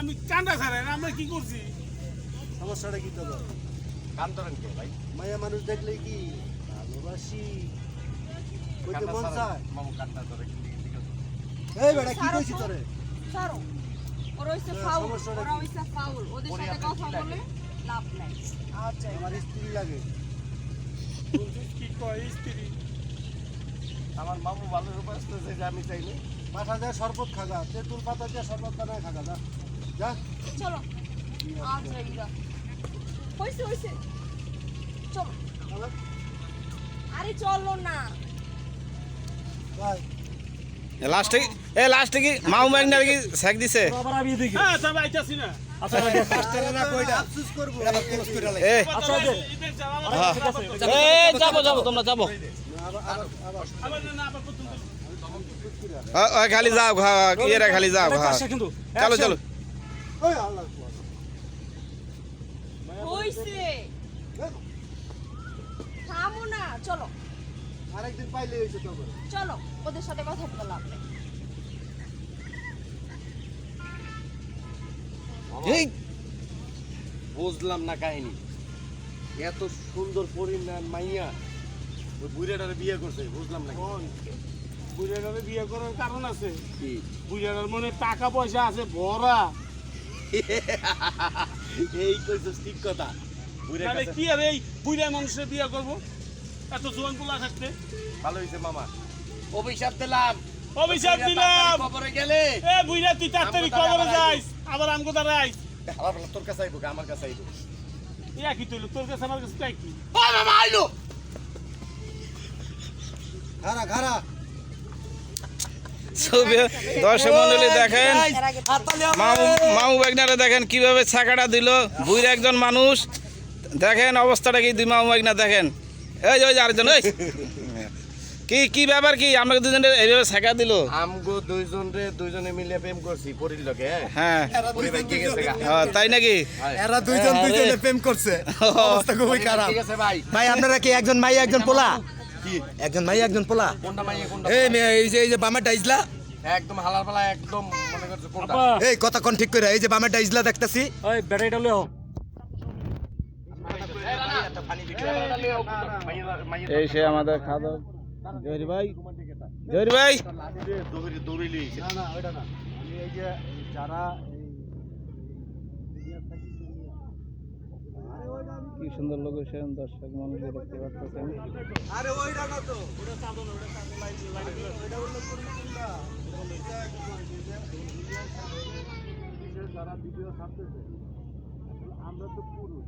আমি কান্দা ছাড়াই আমরা কি করছি? সমস্যাটা কি তোর? কান ধরেন কে ভাই? মায়া মানুষ দেখলেই কি ভালোবাসি কইতে মন চায়। মামু কান্না ধরে কি ঠিক আছে? এই বেটা কি কইছি তোরে? ছাড়ো ওরা হইছে ফাউল, ওরা হইছে ফাউল, ওদের সাথে কথা বলে লাভ নাই। আচ্ছা আমার স্ত্রী লাগে। বলছিস কি কয় স্ত্রী? আমার মামু ভালো রূপাসতেছে যে আমি চাইলে পাঠা যায় শরবত খাগা, তেঁতুল পাতা দিয়ে শরবত বানায় খাগা যা। যা। চলো। আচ্ছা ইরা হইছে চলো। আরে চলো না। ভাই লাস্টে কি মাউ ম্যাগনার কি সেক দিছে? হ্যাঁ তবে আইতাছি না। মাস্টারে না কইটা আফসোস করব। এবার ক্লোজ করে লাই। এ আচ্ছা যাবো তোমরা যাবো। আবার না আবার প্রথম খালি যাও ইয়েরা খালি যাও চলো চলো। ওই আল্লাহ হইছে থামো না, চলো আরেকদিন পাইলে হইছে তো। চলো ওদের সাথে কথা বলে লাভ নেই। এই বুঝলাম না কাহিনী। এত সুন্দর পরিণাম মাইয়া ওই বুড়াটারে বিয়ে করছে, বুঝলাম না বুড়াটারে বিয়ে করার কারণ আছে। কি। বুড়াটার মনে টাকা পয়সা আছে ভরা। এই কইছস ঠিক কথা। বুড়ার তাহলে কাছে কি আর এই বুড়া মানুষের বিয়ে করব এত জোয়ান পোলা থাকতে? ভালো হইছে মামা। অভিশাপ দিলাম। অভিশাপ দিলাম। কবরে গেলে এ বুড়া তুই তাড়াতাড়ি কবরে যাইস, আবার আমগো দ্বারা আইস। আবার তোর কাছে আইবো, আমার কাছে আইবো। ইয়া কি তুই তোর কাছে আমার কাছে তাই কি? ও মামা আইলো। খারা খারা দর্শক মন্ডলী দেখেন মাউ ম্যাগনারে দেখেন কিভাবে ছাকাটা দিল। বুইরা একজন মানুষ দেখেন অবস্থাটা কি, দুই মাউ ম্যাগনা দেখেন। এই যে আরেকজন ওই কি ব্যাপার কি আমরা দুজনে এইভাবে ছাকা দিল? আমগো দুইজনে মিলে প্রেম করছি পরির লগে। হ্যাঁ পরিবার কি গেছে গা? তাই নাকি? এরা দুইজনে প্রেম করছে। অবস্থা খুবই খারাপ। ঠিক আছে ভাই। ভাই আপনারা কি একজন মাই একজন পোলা? কি একজন মাই একজন পোলা? কোনটা মাইয়া কোনটা? এই যে বামাটা ইজলা, একদম হালার পালা, একদম মনে করছে কোনটা? এই কথা কোন ঠিক করে, এই যে বামাটা ইজলা দেখতাছি। ওই ব্যাটারিটা লও। এই সে আমাদের খাদক জহির ভাই। জহির ভাই দৌড়িলি না না ওইটা না, আমি এই যে যারা কি সুন্দর লোকেশন দর্শক মন্ডলী দেখতে পাচ্ছেন। আরে ওইটা না তো, যারা ভিডিও ছাড়তেছে আমরা তো পুরুষ।